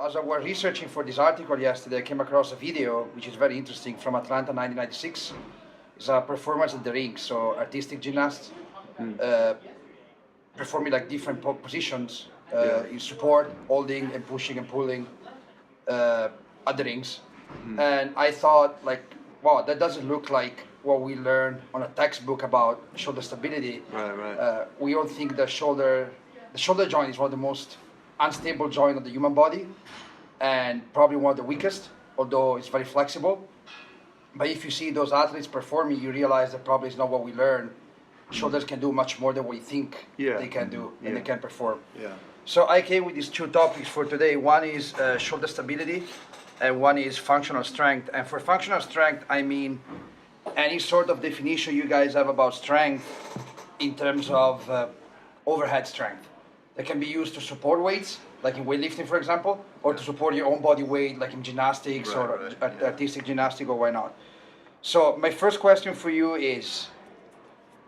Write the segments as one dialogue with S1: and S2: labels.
S1: as I was researching for this article yesterday, I came across a video which is very interesting from Atlanta 1996. It's a performance at the ring, so artistic gymnasts performing like different positions in support, holding and pushing and pulling at the rings. And I thought, like, wow, that doesn't look like what we learn on a textbook about shoulder stability.
S2: Right.
S1: We all think the shoulder joint is one of the most unstable joint of the human body, and probably one of the weakest, although it's very flexible. But if you see those athletes performing, you realize that probably is not what we learn. Shoulders can do much more than we think they can do, and they can perform.
S2: Yeah.
S1: So I came with these two topics for today. One is shoulder stability, and one is functional strength. And for functional strength, I mean any sort of definition you guys have about strength in terms of overhead strength that can be used to support weights, like in weightlifting, for example, or to support your own body weight, like in gymnastics or artistic gymnastics or why not. So my first question for you is,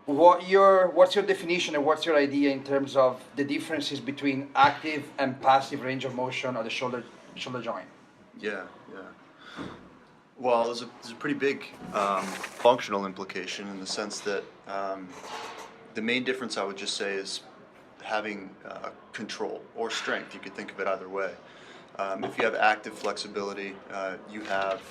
S1: what's your definition and what's your idea in terms of the differences between active and passive range of motion of the shoulder joint?
S2: Yeah. Well, there's a pretty big functional implication in the sense that the main difference I would just say is having control or strength. You could think of it either way. If you have active flexibility, you have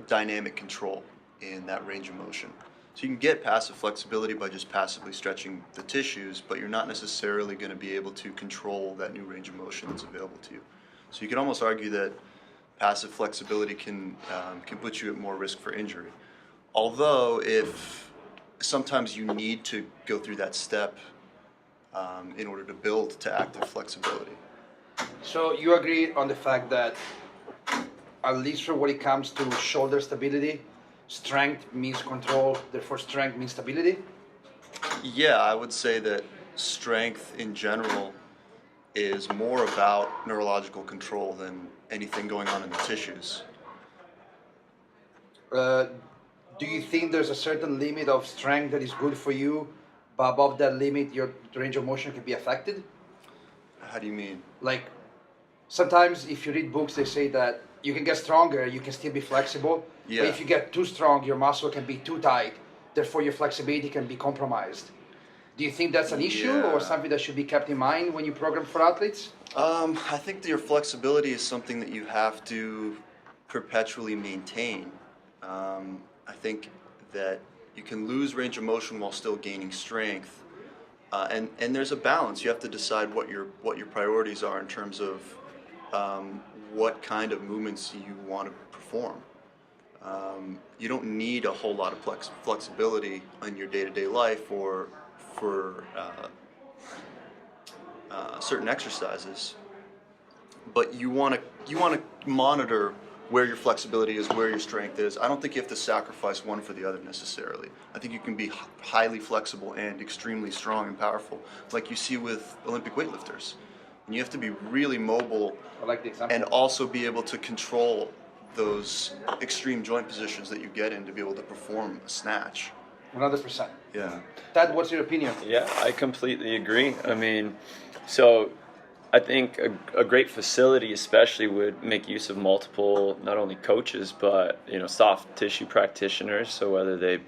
S2: dynamic control in that range of motion. So you can get passive flexibility by just passively stretching the tissues, but you're not necessarily going to be able to control that new range of motion that's available to you. So you can almost argue that passive flexibility can put you at more risk for injury. Although if sometimes you need to go through that step in order to build to active flexibility.
S1: So you agree on the fact that, at least for when it comes to shoulder stability, strength means control, therefore strength means stability?
S2: Yeah, I would say that strength in general is more about neurological control than anything going on in the tissues.
S1: Do you think there's a certain limit of strength that is good for you, but above that limit your range of motion can be affected?
S2: How do you mean?
S1: Like, sometimes if you read books, they say that you can get stronger, you can still be flexible, but if you get too strong, your muscle can be too tight, therefore your flexibility can be compromised. Do you think that's an issue or something that should be kept in mind when you program for athletes?
S2: I think that your flexibility is something that you have to perpetually maintain. I think that you can lose range of motion while still gaining strength, and there's a balance. You have to decide what your priorities are in terms of what kind of movements you want to perform. You don't need a whole lot of flexibility in your day-to-day life or for certain exercises, but you want to monitor where your flexibility is, where your strength is. I don't think you have to sacrifice one for the other necessarily. I think you can be highly flexible and extremely strong and powerful, like you see with Olympic weightlifters. And you have to be really mobile,
S1: I like the example,
S2: and also be able to control those extreme joint positions that you get in to be able to perform a snatch.
S1: 100%.
S2: Yeah.
S1: Ted, what's your opinion?
S3: Yeah, I completely agree. I mean, so I think a great facility especially would make use of multiple, not only coaches, but, soft tissue practitioners. So whether they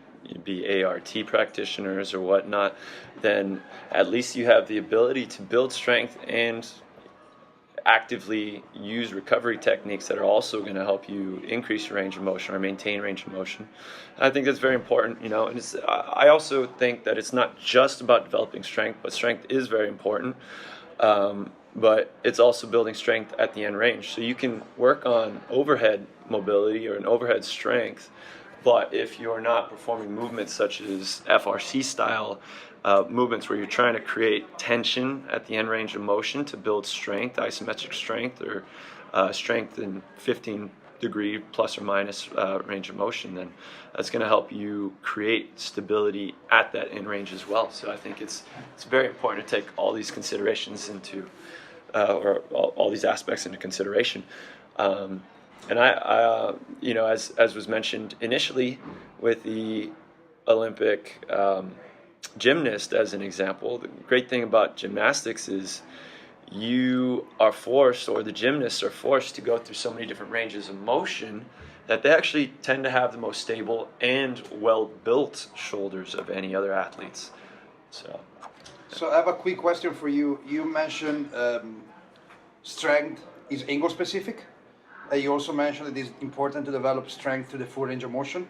S3: be ART practitioners or whatnot, then at least you have the ability to build strength and actively use recovery techniques that are also going to help you increase your range of motion or maintain range of motion. And I think that's very important, and I also think that it's not just about developing strength, but strength is very important. But it's also building strength at the end range. So you can work on overhead mobility or an overhead strength, but if you're not performing movements such as FRC style movements where you're trying to create tension at the end range of motion to build strength, isometric strength, or strength in 15-degree plus or minus range of motion, then that's going to help you create stability at that end range as well. So I think it's very important to take all these considerations into, or all these aspects into consideration. And I as was mentioned initially with the Olympic gymnast as an example, the great thing about gymnastics is you are forced, or the gymnasts are forced, to go through so many different ranges of motion that they actually tend to have the most stable and well-built shoulders of any other athletes.
S1: So I have a quick question for you. You mentioned strength is angle specific. You also mentioned that it's important to develop strength to the full range of motion.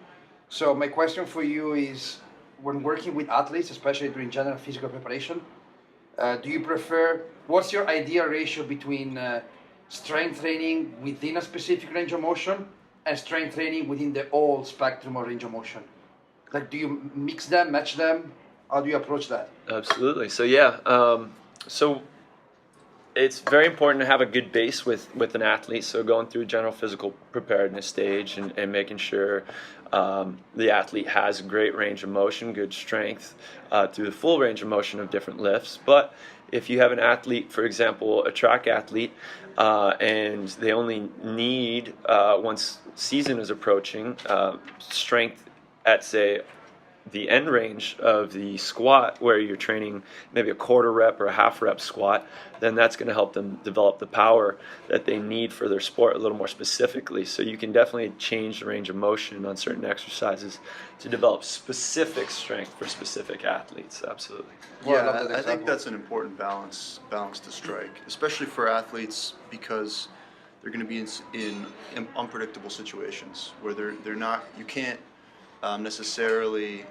S1: So my question for you is, when working with athletes, especially during general physical preparation, do you prefer, what's your ideal ratio between strength training within a specific range of motion and strength training within the whole spectrum of range of motion? Like, do you mix them, match them? How do you approach that?
S3: Absolutely. So so it's very important to have a good base with an athlete. So going through general physical preparedness stage and making sure the athlete has a great range of motion, good strength through the full range of motion of different lifts. But if you have an athlete, for example, a track athlete, and they only need, once season is approaching, strength at, say, the end range of the squat, where you're training maybe a quarter rep or a half rep squat, then that's going to help them develop the power that they need for their sport a little more specifically. So you can definitely change the range of motion on certain exercises to develop specific strength for specific athletes. Absolutely.
S2: Yeah, I think that's an important balance to strike, especially for athletes, because they're going to be in unpredictable situations where they're not, you can't necessarily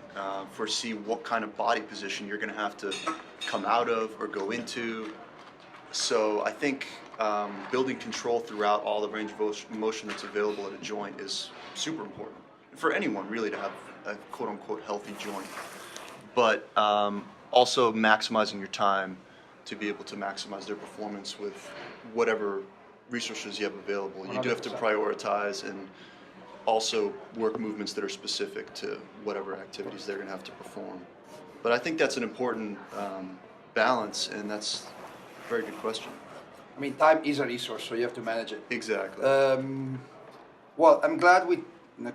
S2: foresee what kind of body position you're going to have to come out of or go into. So I think building control throughout all the range of motion that's available at a joint is super important for anyone really to have a quote-unquote healthy joint. But also maximizing your time to be able to maximize their performance with whatever resources you have available. You do have to prioritize and also work movements that are specific to whatever activities they're going to have to perform. But I think that's an important balance, and that's a very good question.
S1: I mean, time is a resource, so you have to manage it.
S2: Exactly.
S1: Well, I'm glad we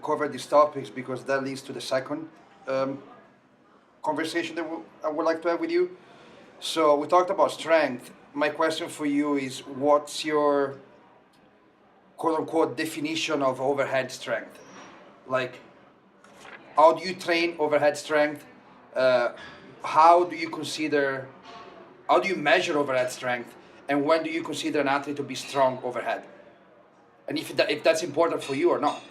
S1: covered these topics, because that leads to the second conversation that I would like to have with you. So we talked about strength. My question for you is, what's your quote-unquote definition of overhead strength? Like, how do you train overhead strength? How do you measure overhead strength? And when do you consider an athlete to be strong overhead? And if that's important for you or not?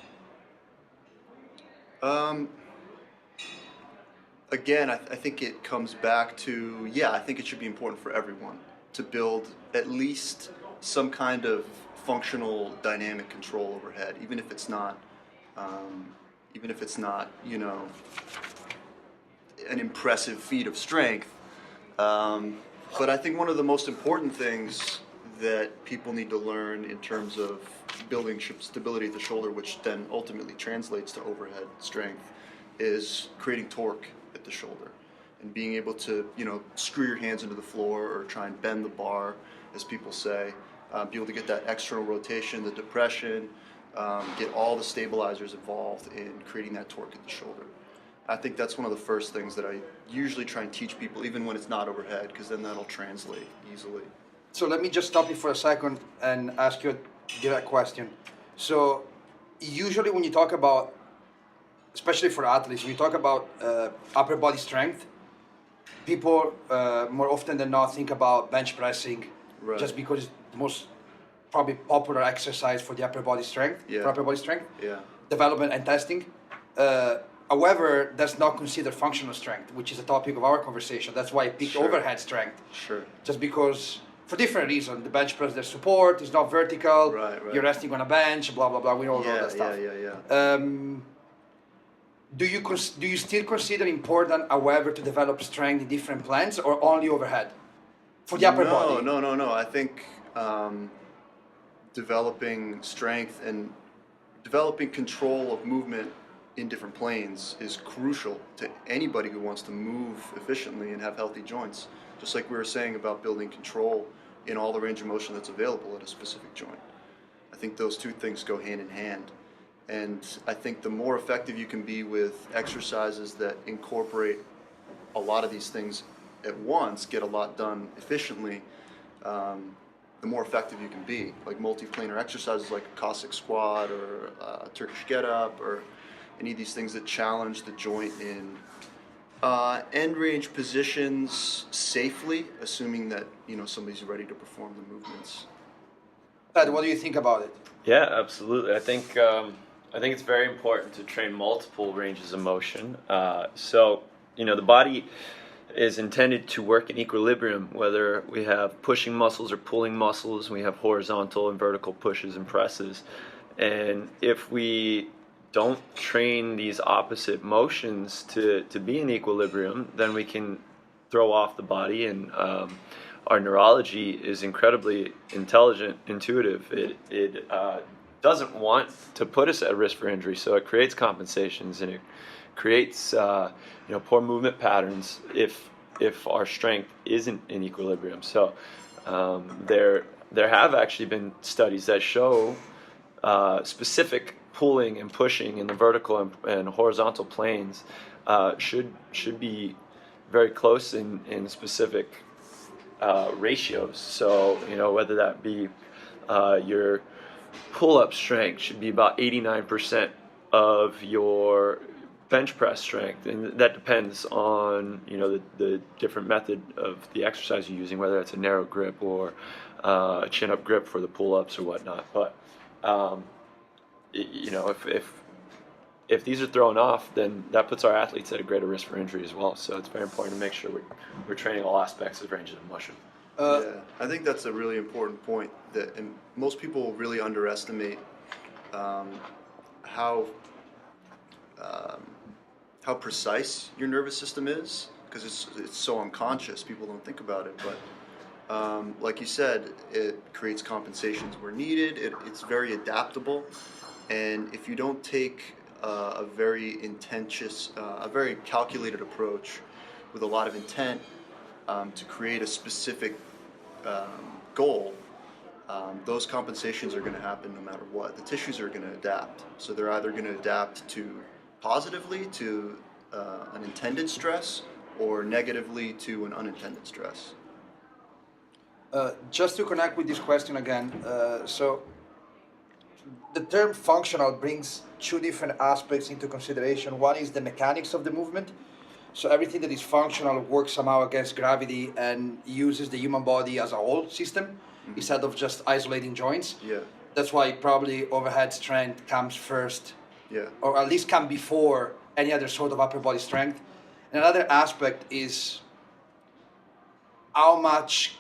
S2: Again, I think it comes back to, I think it should be important for everyone to build at least some kind of functional dynamic control overhead, even if it's not, an impressive feat of strength. But I think one of the most important things that people need to learn in terms of building stability at the shoulder, which then ultimately translates to overhead strength, is creating torque at the shoulder and being able to, screw your hands into the floor or try and bend the bar, as people say. Be able to get that external rotation, the depression, get all the stabilizers involved in creating that torque at the shoulder. I think that's one of the first things that I usually try and teach people, even when it's not overhead, because then that'll translate easily.
S1: So let me just stop you for a second and ask you a direct question. So usually when you talk about, especially for athletes, when you talk about upper body strength, people more often than not think about bench pressing,
S2: right,
S1: just because it's the most probably popular exercise for the upper body strength, development and testing. However, that's not considered functional strength, which is the topic of our conversation. That's why I picked overhead strength.
S2: Sure.
S1: Just because, for different reasons, the bench press, there's support, it's not vertical,
S2: right.
S1: You're resting on a bench, blah, blah, blah, we know all that stuff. Do you still consider important, however, to develop strength in different plans, or only overhead? For the upper body?
S2: No. I think developing strength and developing control of movement in different planes is crucial to anybody who wants to move efficiently and have healthy joints. Just like we were saying about building control in all the range of motion that's available at a specific joint. I think those two things go hand in hand. And I think the more effective you can be with exercises that incorporate a lot of these things at once, get a lot done efficiently, the more effective you can be. Like multiplanar exercises like a Cossack squat or Turkish get-up or any of these things that challenge the joint in end range positions safely, assuming that somebody's ready to perform the movements.
S1: Ted, what do you think about it?
S3: Yeah, absolutely. I think it's very important to train multiple ranges of motion. So the body is intended to work in equilibrium, whether we have pushing muscles or pulling muscles. We have horizontal and vertical pushes and presses. And if we don't train these opposite motions to be in equilibrium, then we can throw off the body. And our neurology is incredibly intelligent, intuitive. It doesn't want to put us at risk for injury, so it creates compensations and it creates poor movement patterns if our strength isn't in equilibrium. So there have actually been studies that show specific pulling and pushing in the vertical and horizontal planes should be very close in specific ratios. So whether that be your pull-up strength should be about 89% of your bench press strength, and that depends on the different method of the exercise you're using, whether it's a narrow grip or a chin-up grip for the pull-ups or whatnot. But if these are thrown off, then that puts our athletes at a greater risk for injury as well. So it's very important to make sure we're training all aspects of ranges of motion.
S2: Yeah, I think that's a really important point and most people really underestimate how precise your nervous system is, because it's so unconscious. People don't think about it, but like you said, it creates compensations where needed. It's very adaptable, and if you don't take a very calculated approach with a lot of intent to create a specific goal, those compensations are going to happen no matter what. The tissues are going to adapt. So they're either going to adapt positively to an intended stress or negatively to an unintended stress.
S1: Just to connect with this question again, so the term functional brings two different aspects into consideration. One is the mechanics of the movement. So everything that is functional works somehow against gravity and uses the human body as a whole system instead of just isolating joints.
S2: Yeah.
S1: That's why probably overhead strength comes first,
S2: Yeah.
S1: or at least come before any other sort of upper body strength. And another aspect is how much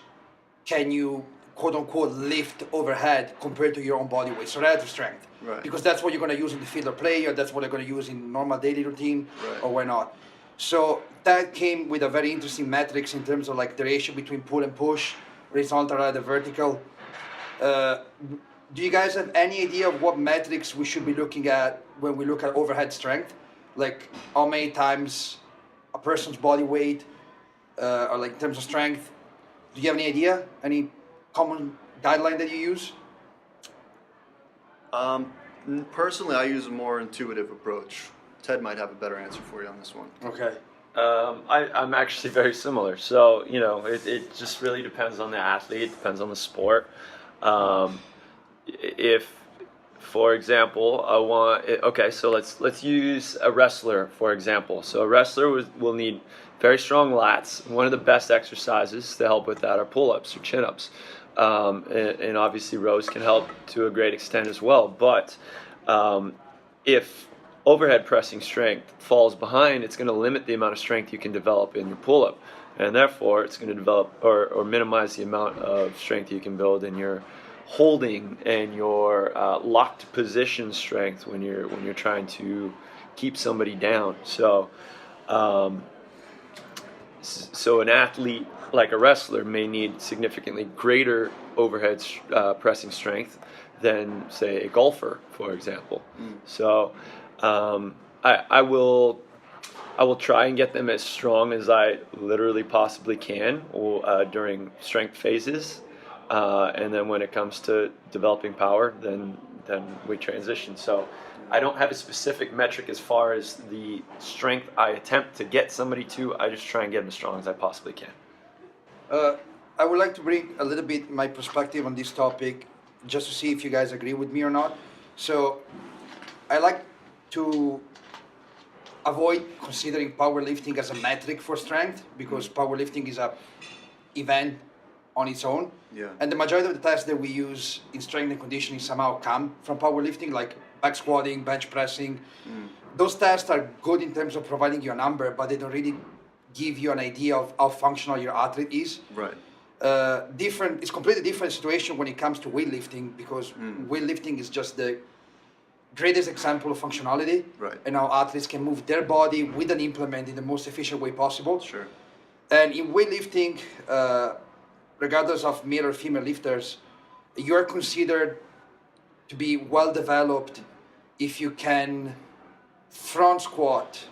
S1: can you quote unquote lift overhead compared to your own body weight, so relative strength.
S2: Right.
S1: Because that's what you're going to use in the field or play, or that's what you're going to use in normal daily routine,
S2: Right.
S1: or why not. So that came with a very interesting metrics in terms of like the ratio between pull and push, horizontal rather vertical. Do you guys have any idea of what metrics we should be looking at when we look at overhead strength? Like how many times a person's body weight, or like in terms of strength? Do you have any idea? Any common guideline that you use?
S2: Personally, I use a more intuitive approach. Ted might have a better answer for you on this one.
S1: Okay.
S3: I'm actually very similar. So, it just really depends on the athlete. It depends on the sport. If, for example, so let's use a wrestler, for example. So a wrestler will need very strong lats. One of the best exercises to help with that are pull-ups or chin-ups. And obviously rows can help to a great extent as well. But if overhead pressing strength falls behind, it's going to limit the amount of strength you can develop in your pull-up, and therefore it's going to develop or minimize the amount of strength you can build in your holding and your locked position strength when you're trying to keep somebody down. So an athlete like a wrestler may need significantly greater overhead pressing strength than, say, a golfer, for example. So I will try and get them as strong as I literally possibly can during strength phases, and then when it comes to developing power, then we transition. So I don't have a specific metric as far as the strength I attempt to get somebody to. I just try and get them as strong as I possibly can.
S1: I would like to bring a little bit my perspective on this topic, just to see if you guys agree with me or not. So, I like to avoid considering powerlifting as a metric for strength because powerlifting is a event on its own.
S2: Yeah.
S1: And the majority of the tests that we use in strength and conditioning somehow come from powerlifting, like back squatting, bench pressing. Those tests are good in terms of providing you a number, but they don't really give you an idea of how functional your athlete is.
S2: Right.
S1: It's completely different situation when it comes to weightlifting because weightlifting is just the greatest example of functionality.
S2: Right.
S1: And how athletes can move their body with an implement in the most efficient way possible.
S2: Sure.
S1: And in weightlifting, regardless of male or female lifters, you are considered to be well developed if you can front squat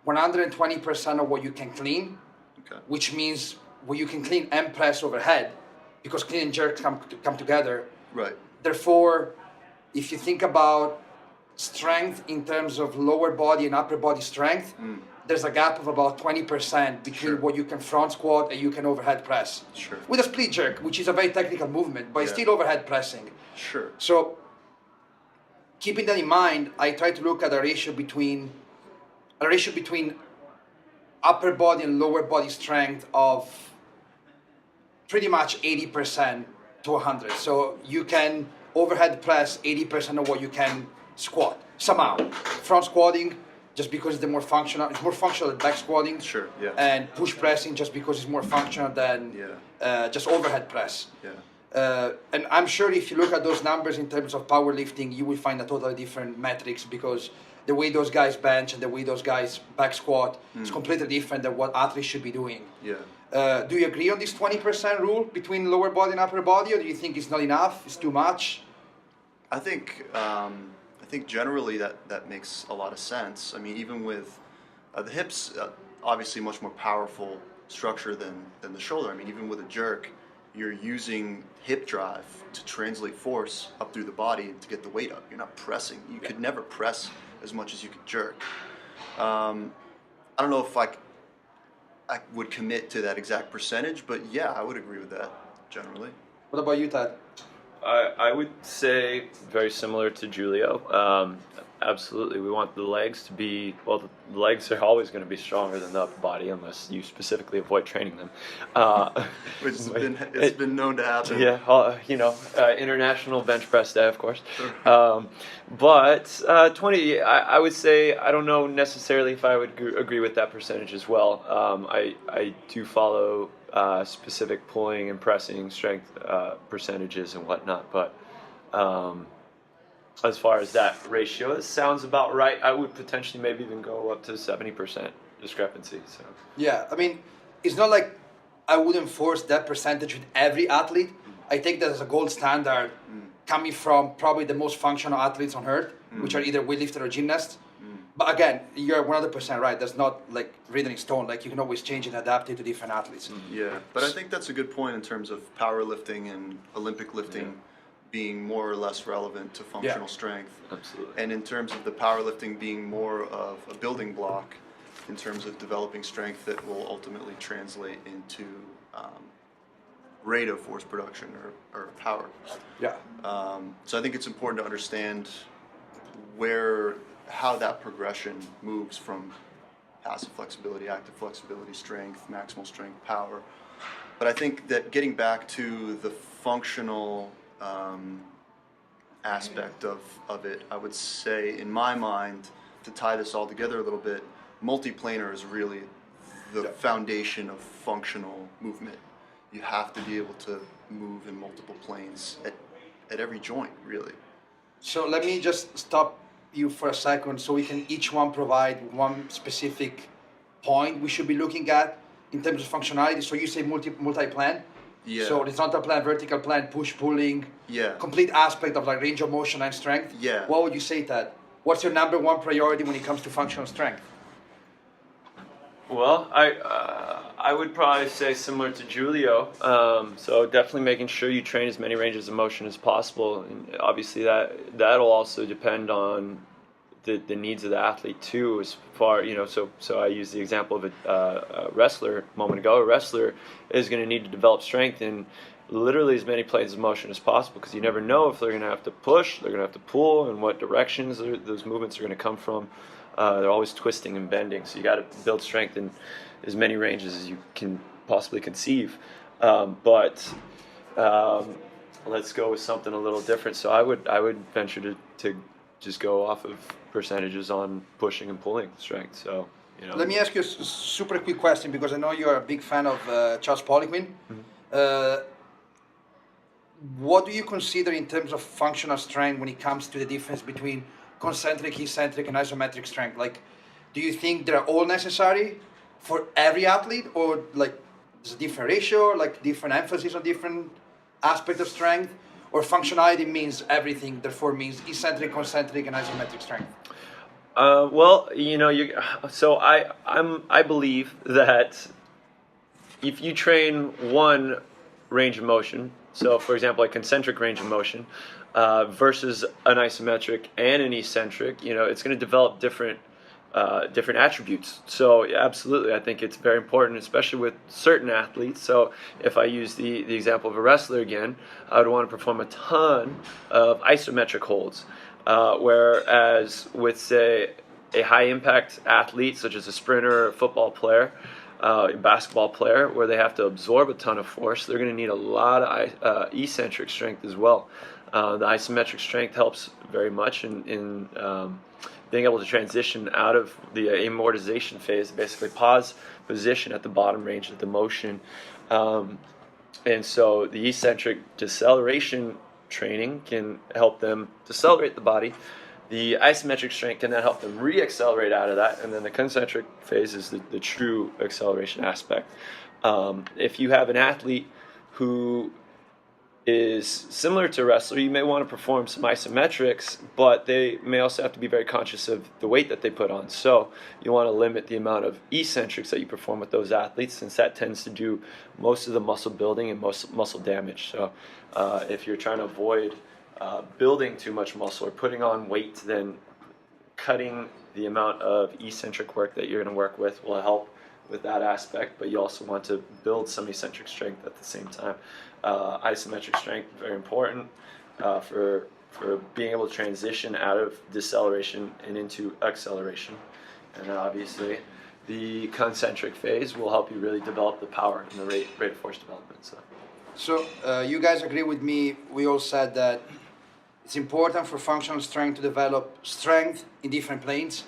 S1: 120% of what you can clean,
S2: Okay.
S1: which means what you can clean and press overhead, because clean and jerk come together.
S2: Right.
S1: Therefore, if you think about strength in terms of lower body and upper body strength, there's a gap of about 20% between
S2: Sure.
S1: what you can front squat and you can overhead press.
S2: Sure.
S1: With a split jerk, which is a very technical movement, but it's
S2: Yeah.
S1: still overhead pressing.
S2: Sure.
S1: So, keeping that in mind, I try to look at a ratio between upper body and lower body strength of pretty much 80% to 100. So you can overhead press 80% of what you can squat somehow. Front squatting, just because it's more functional than back squatting.
S2: Sure. Yeah.
S1: And push pressing, just because it's more functional than just overhead press.
S2: Yeah.
S1: And I'm sure if you look at those numbers in terms of powerlifting, you will find a totally different metrics because the way those guys bench and the way those guys back squat is completely different than what athletes should be doing.
S2: Yeah.
S1: Do you agree on this 20% rule between lower body and upper body, or do you think it's not enough? It's too much?
S2: I think generally that makes a lot of sense. I mean, even with the hips, obviously much more powerful structure than the shoulder. I mean, even with a jerk, you're using hip drive to translate force up through the body to get the weight up. You're not pressing. You could never press as much as you could jerk. I don't know if I would commit to that exact percentage, but yeah, I would agree with that generally.
S1: What about you, Ted?
S3: I would say very similar to Giulio. Absolutely, we want the legs to be, well, the legs are always going to be stronger than the upper body unless you specifically avoid training them.
S2: Which it's been known to happen.
S3: Yeah, international bench press day, of course. But 20, I would say, I don't know necessarily if I would agree with that percentage as well. I do follow specific pulling and pressing strength percentages and whatnot, but as far as that ratio, it sounds about right. I would potentially maybe even go up to 70% discrepancy. So
S1: Yeah, I mean, it's not like I would enforce that percentage with every athlete. I take that as a gold standard coming from probably the most functional athletes on earth, which are either weightlifter or gymnasts. But again, you're 100% right. That's not like written in stone. Like you can always change and adapt it to different athletes.
S2: Yeah, but I think that's a good point in terms of powerlifting and Olympic lifting being more or less relevant to functional strength.
S3: absolutely.
S2: And in terms of the powerlifting being more of a building block in terms of developing strength that will ultimately translate into rate of force production or power.
S1: Yeah.
S2: So I think it's important to understand how that progression moves from passive flexibility, active flexibility, strength, maximal strength, power. But I think that getting back to the functional aspect of it, I would say, in my mind, to tie this all together a little bit, multiplanar is really the foundation of functional movement. You have to be able to move in multiple planes at every joint, really.
S1: So let me just stop you for a second so we can each one provide one specific point we should be looking at in terms of functionality. So you say multi-plan.
S2: Yeah.
S1: So horizontal plan, vertical plan, push, pulling,
S2: Yeah.
S1: complete aspect of like range of motion and strength.
S2: Yeah.
S1: What would you say, Ted? What's your number one priority when it comes to functional strength?
S3: Well, I would probably say similar to Giulio. So definitely making sure you train as many ranges of motion as possible. And obviously that'll also depend on the needs of the athlete too, as far, so I use the example of a wrestler a moment ago. A wrestler is going to need to develop strength in literally as many planes of motion as possible, because you never know if they're going to have to push, they're going to have to pull, and what directions those movements are going to come from. They're always twisting and bending, so you got to build strength in as many ranges as you can possibly conceive. But let's go with something a little different. So I would venture to just go off of percentages on pushing and pulling strength. So
S1: Let me ask you a super quick question, because I know you're a big fan of Charles Poliquin. Mm-hmm. What do you consider in terms of functional strength when it comes to the difference between concentric, eccentric, and isometric strength? Like, do you think they're all necessary for every athlete, or like there's a different ratio, like different emphasis on different aspect of strength, or functionality means everything, therefore means eccentric, concentric, and isometric strength?
S3: I believe that if you train one range of motion, so for example, a concentric range of motion versus an isometric and an eccentric, it's going to develop different attributes. So yeah, absolutely, I think it's very important, especially with certain athletes. So if I use the example of a wrestler again, I would want to perform a ton of isometric holds, whereas with, say, a high impact athlete such as a sprinter, or a football player, a basketball player, where they have to absorb a ton of force, they're going to need a lot of eccentric strength as well. The isometric strength helps very much in being able to transition out of the amortization phase, basically pause position at the bottom range of the motion. And so the eccentric deceleration training can help them decelerate the body. The isometric strength can then help them re-accelerate out of that, and then the concentric phase is the true acceleration aspect. If you have an athlete who is similar to a wrestler, you may want to perform some isometrics, but they may also have to be very conscious of the weight that they put on. So you want to limit the amount of eccentrics that you perform with those athletes, since that tends to do most of the muscle building and most muscle damage. So if you're trying to avoid building too much muscle or putting on weight, then cutting the amount of eccentric work that you're going to work with will help with that aspect, but you also want to build some eccentric strength at the same time. Isometric strength, very important for being able to transition out of deceleration and into acceleration. And then obviously the concentric phase will help you really develop the power and the rate of force development.
S1: So you guys agree with me, we all said that it's important for functional strength to develop strength in different planes.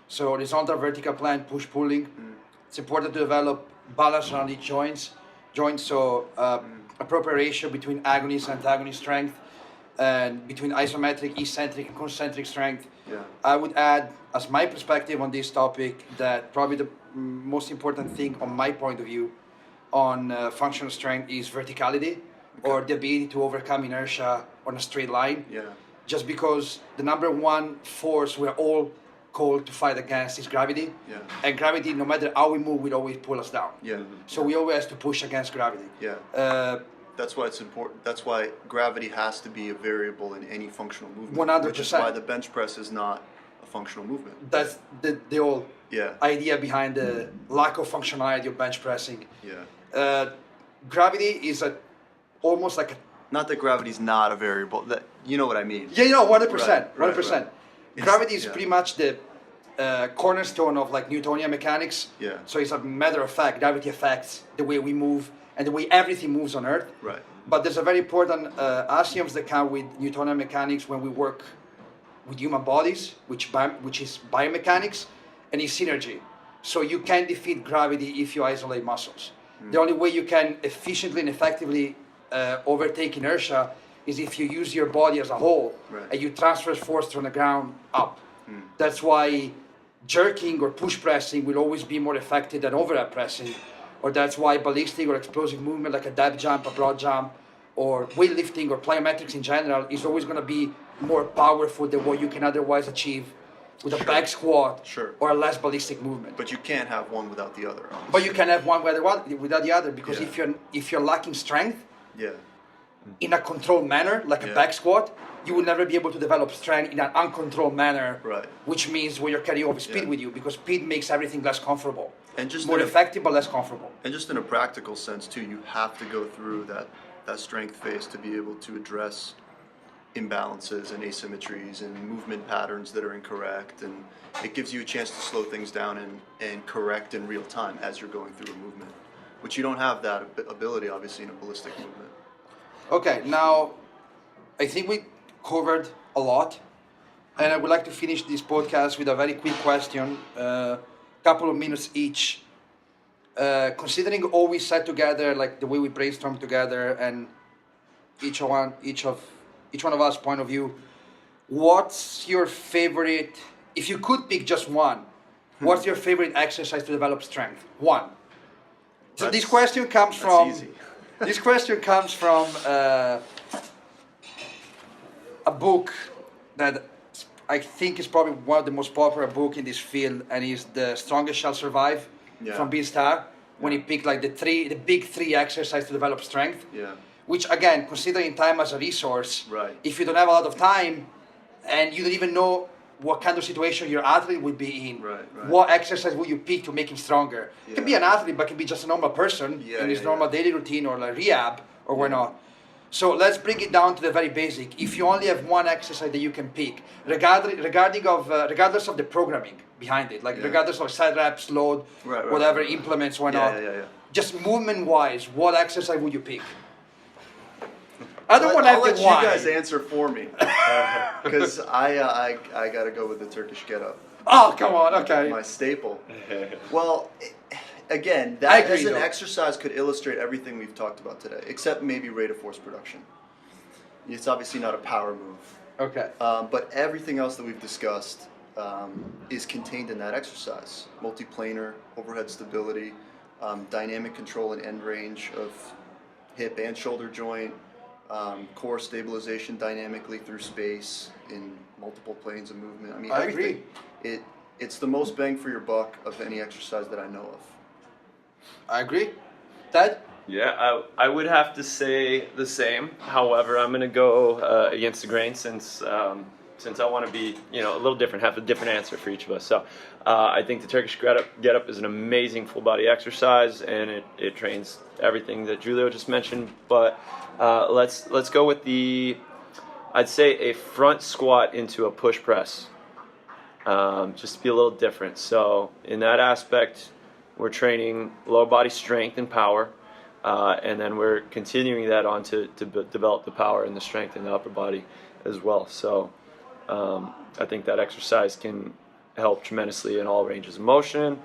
S1: So horizontal, vertical plane, push-pulling. It's important to develop balance around each joint. So a proper ratio between agonist and antagonist strength, and between isometric, eccentric, and concentric strength.
S2: Yeah.
S1: I would add, as my perspective on this topic, that probably the most important thing on my point of view on functional strength is verticality, or the ability to overcome inertia on a straight line.
S2: Yeah.
S1: Just because the number one force we're all called to fight against is gravity.
S2: Yeah.
S1: And gravity, no matter how we move, will always pull us down.
S2: Yeah.
S1: So we always have to push against gravity.
S2: Yeah. That's why it's important. That's why gravity has to be a variable in any functional movement.
S1: 100%.
S2: Which is why the bench press is not a functional movement.
S1: That's the whole idea behind the lack of functionality of bench pressing.
S2: Yeah.
S1: Gravity is almost like a...
S2: Not that gravity's not a variable. That, you know what I mean.
S1: Yeah, 100%.
S2: Right,
S1: 100%.
S2: right.
S1: Gravity is pretty much the cornerstone of like Newtonian mechanics.
S2: Yeah.
S1: So it's a matter of fact, gravity affects the way we move and the way everything moves on Earth.
S2: Right.
S1: But there's a very important axioms that come with Newtonian mechanics when we work with human bodies, which is biomechanics, and is synergy. So you can't defeat gravity if you isolate muscles. The only way you can efficiently and effectively overtake inertia is if you use your body as a whole, and you transfer force from the ground up. That's why jerking or push pressing will always be more effective than overhead pressing, or that's why ballistic or explosive movement like a depth jump, a broad jump, or weightlifting or plyometrics in general is always going to be more powerful than what you can otherwise achieve with a back squat or a less ballistic movement.
S2: But you can't have one without the other. Honestly.
S1: But you can have one without the other, because if you're lacking strength in a controlled manner, like a back squat, you will never be able to develop strength in an uncontrolled manner,
S2: Right.
S1: which means when you're carrying over speed
S2: Yeah.
S1: with you, because speed makes everything less comfortable.
S2: And just
S1: More
S2: in a-
S1: effective, but less comfortable.
S2: And just in a practical sense too, you have to go through that strength phase to be able to address imbalances and asymmetries and movement patterns that are incorrect, and it gives you a chance to slow things down and correct in real time as you're going through a movement, which you don't have that ability obviously in a ballistic movement.
S1: Okay, now I think we covered a lot, and I would like to finish this podcast with a very quick question, couple of minutes each. Considering all we said together, like the way we brainstormed together, and each one of us point of view, what's your favorite? If you could pick just one, what's your favorite exercise to develop strength? One. So this question comes from.
S2: Easy.
S1: This question comes from a book that I think is probably one of the most popular book in this field, and is The Strongest Shall Survive, from Bill Starr, when he picked like the big three exercises to develop strength.
S2: Yeah.
S1: Which again, considering time as a resource,
S2: Right.
S1: if you don't have a lot of time and you don't even know what kind of situation your athlete would be in,
S2: Right.
S1: what exercise will you pick to make him stronger? It can be
S2: Yeah.
S1: an athlete, but it can be just a normal person in his normal daily routine or like rehab or whatnot. So let's bring it down to the very basic. If you only have one exercise that you can pick, regardless of the programming behind it, like regardless of set reps, load, whatever implements, whatnot, just movement-wise, what exercise would you pick? I don't want to have
S2: I'll
S1: the
S2: let
S1: why.
S2: you guys answer for me, because I got to go with the Turkish get-up.
S1: Oh, come on, okay.
S2: My staple. Well, again,
S1: I
S2: that
S1: agree,
S2: as an
S1: though.
S2: exercise could illustrate everything we've talked about today, except maybe rate of force production. It's obviously not a power move,
S1: Okay.
S2: but everything else that we've discussed is contained in that exercise. Multiplanar, overhead stability, dynamic control and end range of hip and shoulder joint, core stabilization dynamically through space in multiple planes of movement. I mean,
S1: I
S2: everything. It's the most bang for your buck of any exercise that I know of.
S1: I agree. Ted?
S3: Yeah, I would have to say the same. However, I'm going to go against the grain since I want to be a little different, have a different answer for each of us. So I think the Turkish get up is an amazing full body exercise, and it trains everything that Giulio just mentioned. But let's go with I'd say a front squat into a push press, just to be a little different. So in that aspect, we're training lower body strength and power, and then we're continuing that on to develop the power and the strength in the upper body as well. So I think that exercise can help tremendously in all ranges of motion.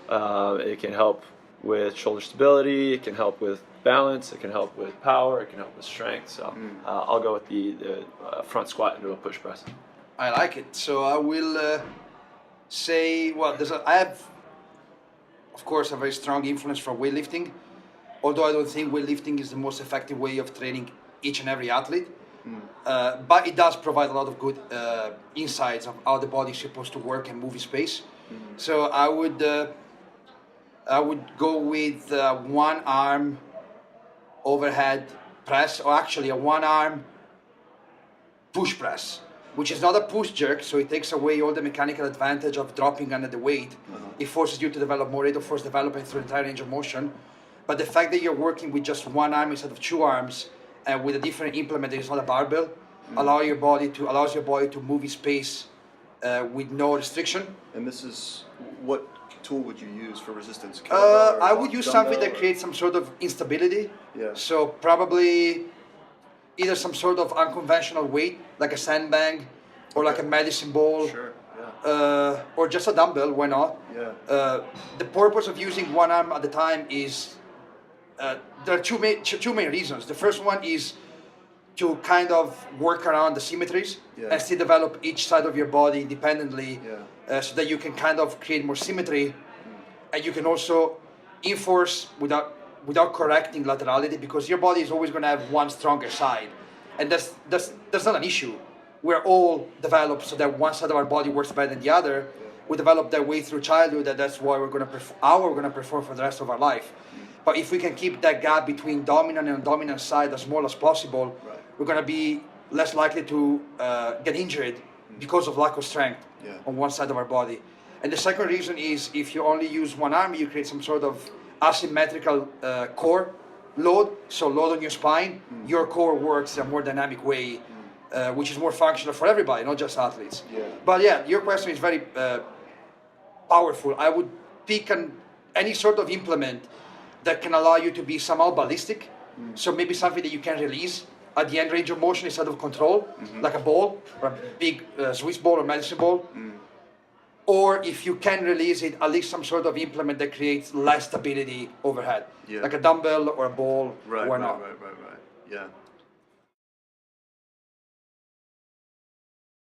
S3: It can help with shoulder stability, it can help with balance, it can help with power, it can help with strength. So I'll go with the front squat into a push press.
S1: I like it. So I will say, I have, of course, a very strong influence from weightlifting, although I don't think weightlifting is the most effective way of training each and every athlete. But it does provide a lot of good insights of how the body is supposed to work and move in space. So I would go with one arm overhead press, or actually a one arm push press, which is not a push jerk, so it takes away all the mechanical advantage of dropping under the weight. It forces you to develop more rate of force development through the entire range of motion. But the fact that you're working with just one arm instead of two arms, and with a different implement that is not a barbell, allows your body to move in space with no restriction.
S2: And this is, what tool would you use for resistance?
S1: I would use something
S2: dumbbell
S1: that creates some sort of instability.
S2: Yeah.
S1: So probably either some sort of unconventional weight, like a sandbag, or like a medicine ball,
S2: Sure. Yeah.
S1: or just a dumbbell. Why not?
S2: Yeah.
S1: The purpose of using one arm at a time is there are two main reasons. The first one is to kind of work around the symmetries and still develop each side of your body independently, so that you can kind of create more symmetry, and you can also enforce without correcting laterality, because your body is always going to have one stronger side, and that's not an issue. We're all developed so that one side of our body works better than the other. We develop that way through childhood, and that's why we're going to perform for the rest of our life. But if we can keep that gap between dominant and dominant side as small as possible, we're going to be less likely to get injured because of lack of strength on one side of our body. And the second reason is if you only use one arm, you create some sort of asymmetrical core load, so load on your spine. Your core works in a more dynamic way, which is more functional for everybody, not just athletes. But yeah, your question is very powerful. I would pick any sort of implement that can allow you to be somehow ballistic. So maybe something that you can release at the end range of motion instead of control, like a ball or a big Swiss ball or medicine ball. Or if you can release it, at least some sort of implement that creates less stability overhead, like a dumbbell or a ball or not.
S2: Right. Yeah.